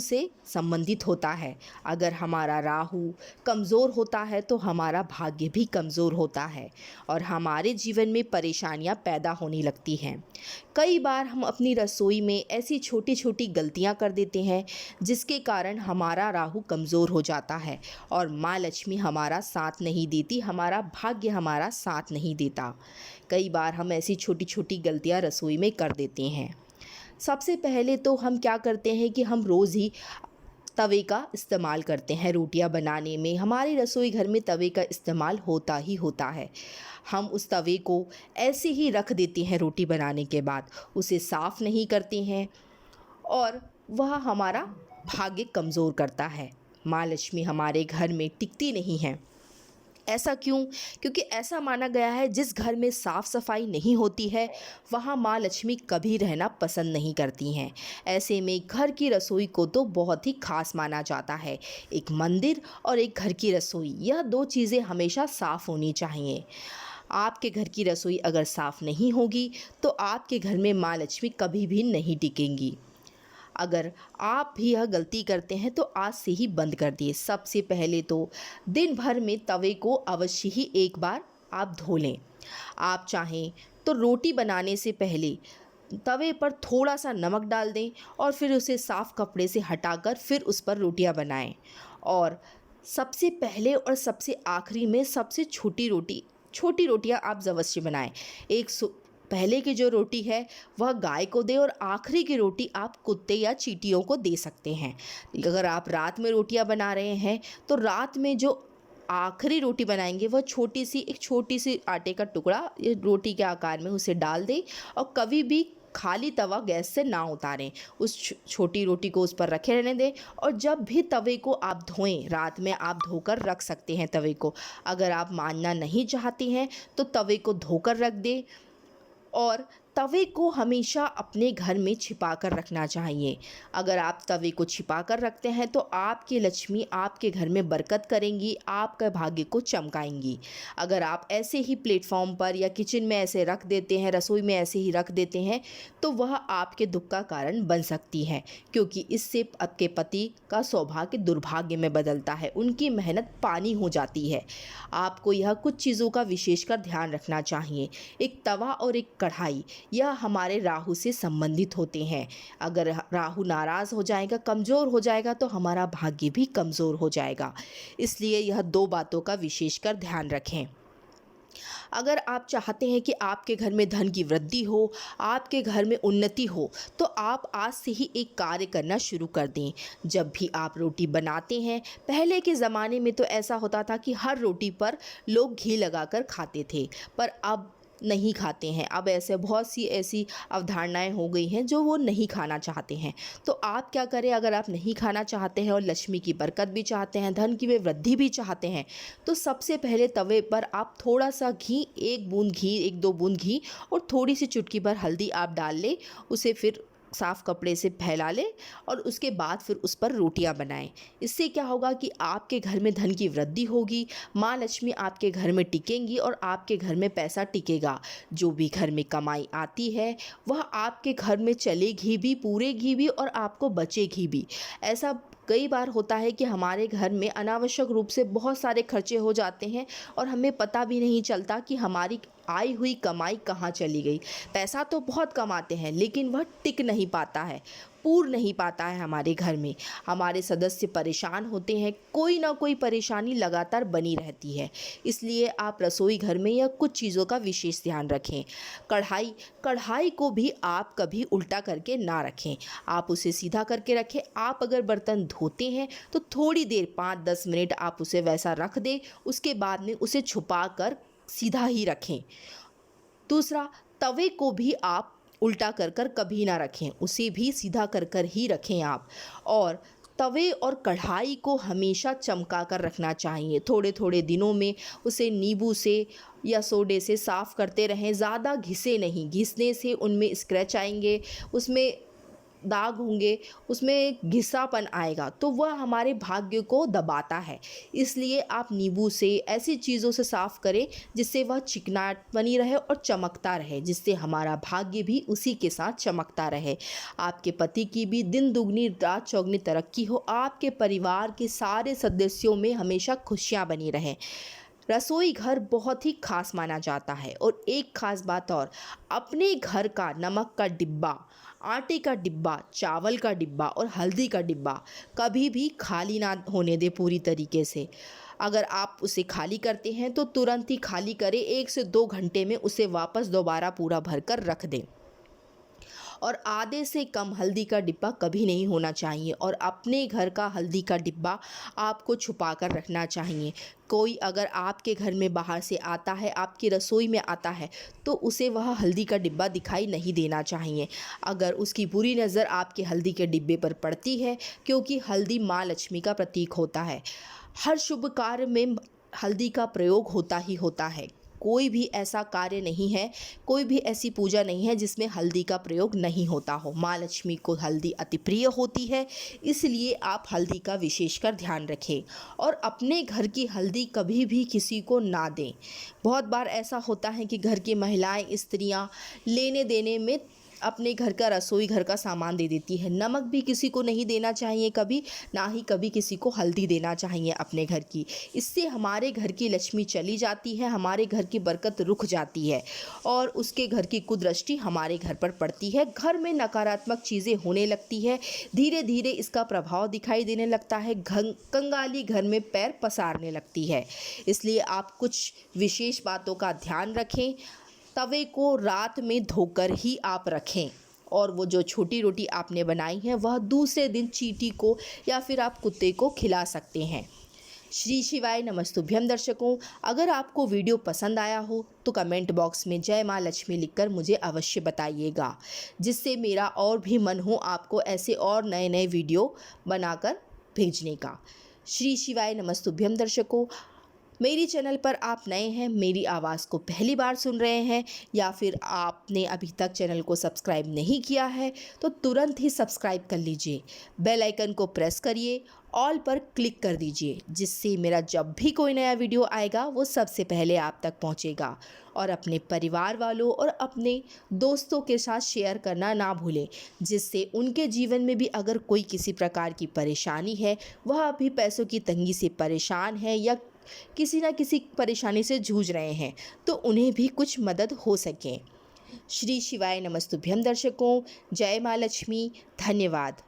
से संबंधित होता है। अगर हमारा राहु कमज़ोर होता है तो हमारा भाग्य भी कमज़ोर होता है और हमारे जीवन में परेशानियां पैदा होने लगती हैं। कई बार हम अपनी रसोई में ऐसी छोटी छोटी गलतियां कर देते हैं जिसके कारण हमारा राहु कमज़ोर हो जाता है और माँ लक्ष्मी हमारा साथ नहीं देती, हमारा भाग्य हमारा साथ नहीं देता। कई बार हम ऐसी छोटी छोटी गलतियां रसोई में कर देते हैं। सबसे पहले तो हम क्या करते हैं कि हम रोज़ ही तवे का इस्तेमाल करते हैं रोटियां बनाने में। हमारे रसोई घर में तवे का इस्तेमाल होता ही होता है। हम उस तवे को ऐसे ही रख देते हैं रोटी बनाने के बाद, उसे साफ़ नहीं करते हैं और वह हमारा भाग्य कमज़ोर करता है। माँ लक्ष्मी हमारे घर में टिकती नहीं है। ऐसा क्यों? क्योंकि ऐसा माना गया है जिस घर में साफ़ सफाई नहीं होती है वहाँ माँ लक्ष्मी कभी रहना पसंद नहीं करती हैं। ऐसे में घर की रसोई को तो बहुत ही खास माना जाता है। एक मंदिर और एक घर की रसोई, यह दो चीज़ें हमेशा साफ़ होनी चाहिए। आपके घर की रसोई अगर साफ़ नहीं होगी तो आपके घर में माँ लक्ष्मी कभी भी नहीं टिकेंगी। अगर आप भी यह गलती करते हैं तो आज से ही बंद कर दिए। सबसे पहले तो दिन भर में तवे को अवश्य ही एक बार आप धो लें। आप चाहें तो रोटी बनाने से पहले तवे पर थोड़ा सा नमक डाल दें और फिर उसे साफ़ कपड़े से हटाकर फिर उस पर रोटियां बनाएं। और सबसे पहले और सबसे आखिरी में सबसे छोटी रोटियां आप अवश्य बनाएं। पहले की जो रोटी है वह गाय को दे और आखिरी की रोटी आप कुत्ते या चींटियों को दे सकते हैं। अगर आप रात में रोटियां बना रहे हैं तो रात में जो आखिरी रोटी बनाएंगे वह एक छोटी सी आटे का टुकड़ा रोटी के आकार में उसे डाल दें और कभी भी खाली तवा गैस से ना उतारें। उस छोटी रोटी को उस पर रखे रहने दें और जब भी तवे को आप धोएं, रात में आप धोकर रख सकते हैं तवे को। अगर आप मानना नहीं चाहते हैं तो तवे को धोकर रख दें और तवे को हमेशा अपने घर में छिपा कर रखना चाहिए। अगर आप तवे को छिपा कर रखते हैं तो आपकी लक्ष्मी आपके घर में बरकत करेंगी, आपके भाग्य को चमकाएंगी। अगर आप ऐसे ही प्लेटफॉर्म पर या किचन में ऐसे रख देते हैं, रसोई में ऐसे ही रख देते हैं तो वह आपके दुख का कारण बन सकती है, क्योंकि इससे आपके पति का सौभाग्य दुर्भाग्य में बदलता है, उनकी मेहनत पानी हो जाती है। आपको यह कुछ चीज़ों का विशेषकर ध्यान रखना चाहिए। एक तवा और एक कढ़ाई, यह हमारे राहु से संबंधित होते हैं। अगर राहु नाराज़ हो जाएगा, कमज़ोर हो जाएगा तो हमारा भाग्य भी कमज़ोर हो जाएगा। इसलिए यह दो बातों का विशेषकर ध्यान रखें। अगर आप चाहते हैं कि आपके घर में धन की वृद्धि हो, आपके घर में उन्नति हो, तो आप आज से ही एक कार्य करना शुरू कर दें। जब भी आप रोटी बनाते हैं, पहले के ज़माने में तो ऐसा होता था कि हर रोटी पर लोग घी लगाकर खाते थे, पर अब नहीं खाते हैं। अब ऐसे बहुत सी ऐसी अवधारणाएं हो गई हैं जो वो नहीं खाना चाहते हैं। तो आप क्या करें, अगर आप नहीं खाना चाहते हैं और लक्ष्मी की बरकत भी चाहते हैं, धन की वे वृद्धि भी चाहते हैं, तो सबसे पहले तवे पर आप थोड़ा सा घी, एक दो बूंद घी और थोड़ी सी चुटकी भर हल्दी आप डाल लें। उसे फिर साफ़ कपड़े से फैला लें और उसके बाद फिर उस पर रोटियां बनाएं। इससे क्या होगा कि आपके घर में धन की वृद्धि होगी, माँ लक्ष्मी आपके घर में टिकेंगी और आपके घर में पैसा टिकेगा। जो भी घर में कमाई आती है वह आपके घर में चलेगी भी, पूरेगी भी और आपको बचेगी भी। ऐसा कई बार होता है कि हमारे घर में अनावश्यक रूप से बहुत सारे खर्चे हो जाते हैं और हमें पता भी नहीं चलता कि हमारी आई हुई कमाई कहाँ चली गई। पैसा तो बहुत कमाते हैं लेकिन वह टिक नहीं पाता है, पूर नहीं पाता है हमारे घर में। हमारे सदस्य परेशान होते हैं, कोई ना कोई परेशानी लगातार बनी रहती है। इसलिए आप रसोई घर में या कुछ चीज़ों का विशेष ध्यान रखें। कढ़ाई को भी आप कभी उल्टा करके ना रखें, आप उसे सीधा करके रखें। आप अगर बर्तन धोते हैं तो थोड़ी देर 5-10 मिनट आप उसे वैसा रख दें, उसके बाद में उसे छुपा कर सीधा ही रखें। दूसरा, तवे को भी आप उल्टा कर कर कभी ना रखें, उसे भी सीधा कर कर ही रखें आप। और तवे और कढ़ाई को हमेशा चमका कर रखना चाहिए। थोड़े थोड़े दिनों में उसे नींबू से या सोडे से साफ़ करते रहें, ज़्यादा घिसे नहीं, घिसने से उनमें स्क्रैच आएंगे, उसमें दाग होंगे, उसमें घिसापन आएगा, तो वह हमारे भाग्य को दबाता है। इसलिए आप नींबू से, ऐसी चीज़ों से साफ़ करें जिससे वह चिकनाहट बनी रहे और चमकता रहे, जिससे हमारा भाग्य भी उसी के साथ चमकता रहे। आपके पति की भी दिन दुगनी रात चौगनी तरक्की हो, आपके परिवार के सारे सदस्यों में हमेशा खुशियाँ बनी रहें। रसोई घर बहुत ही खास माना जाता है। और एक खास बात और, अपने घर का नमक का डिब्बा, आटे का डिब्बा, चावल का डिब्बा और हल्दी का डिब्बा कभी भी खाली ना होने दें पूरी तरीके से। अगर आप उसे खाली करते हैं तो तुरंत ही खाली करें, 1 से 2 घंटे में उसे वापस दोबारा पूरा भरकर रख दें। और आधे से कम हल्दी का डिब्बा कभी नहीं होना चाहिए। और अपने घर का हल्दी का डिब्बा आपको छुपा कर रखना चाहिए। कोई अगर आपके घर में बाहर से आता है, आपकी रसोई में आता है, तो उसे वह हल्दी का डिब्बा दिखाई नहीं देना चाहिए। अगर उसकी बुरी नज़र आपके हल्दी के डिब्बे पर पड़ती है, क्योंकि हल्दी माँ लक्ष्मी का प्रतीक होता है। हर शुभ कार्य में हल्दी का प्रयोग होता ही होता है। कोई भी ऐसा कार्य नहीं है, कोई भी ऐसी पूजा नहीं है जिसमें हल्दी का प्रयोग नहीं होता हो। माँ लक्ष्मी को हल्दी अति प्रिय होती है, इसलिए आप हल्दी का विशेषकर ध्यान रखें। और अपने घर की हल्दी कभी भी किसी को ना दें। बहुत बार ऐसा होता है कि घर की महिलाएं, स्त्रियां लेने देने में अपने घर का, रसोई घर का सामान दे देती है। नमक भी किसी को नहीं देना चाहिए कभी, ना ही कभी किसी को हल्दी देना चाहिए अपने घर की। इससे हमारे घर की लक्ष्मी चली जाती है, हमारे घर की बरकत रुक जाती है और उसके घर की कुदृष्टि हमारे घर पर पड़ती है। घर में नकारात्मक चीज़ें होने लगती है, धीरे धीरे इसका प्रभाव दिखाई देने लगता है, कंगाली घर में पैर पसारने लगती है। इसलिए आप कुछ विशेष बातों का ध्यान रखें। तवे को रात में धोकर ही आप रखें। और वो जो छोटी रोटी आपने बनाई है, वह दूसरे दिन चींटी को या फिर आप कुत्ते को खिला सकते हैं। श्री शिवाय नमस्तुभ्यम दर्शकों, अगर आपको वीडियो पसंद आया हो तो कमेंट बॉक्स में जय माँ लक्ष्मी लिखकर मुझे अवश्य बताइएगा, जिससे मेरा और भी मन हो आपको ऐसे और नए नए वीडियो बनाकर भेजने का। श्री शिवाय नमस्तुभ्यम दर्शकों, मेरी चैनल पर आप नए हैं, मेरी आवाज़ को पहली बार सुन रहे हैं, या फिर आपने अभी तक चैनल को सब्सक्राइब नहीं किया है, तो तुरंत ही सब्सक्राइब कर लीजिए। बेल आइकन को प्रेस करिए, ऑल पर क्लिक कर दीजिए, जिससे मेरा जब भी कोई नया वीडियो आएगा वो सबसे पहले आप तक पहुंचेगा। और अपने परिवार वालों और अपने दोस्तों के साथ शेयर करना ना भूलें, जिससे उनके जीवन में भी अगर कोई किसी प्रकार की परेशानी है, वह अभी पैसों की तंगी से परेशान है या किसी न किसी परेशानी से जूझ रहे हैं, तो उन्हें भी कुछ मदद हो सके। श्री शिवाय नमस्तुभ्यम दर्शकों, जय माँ लक्ष्मी, धन्यवाद।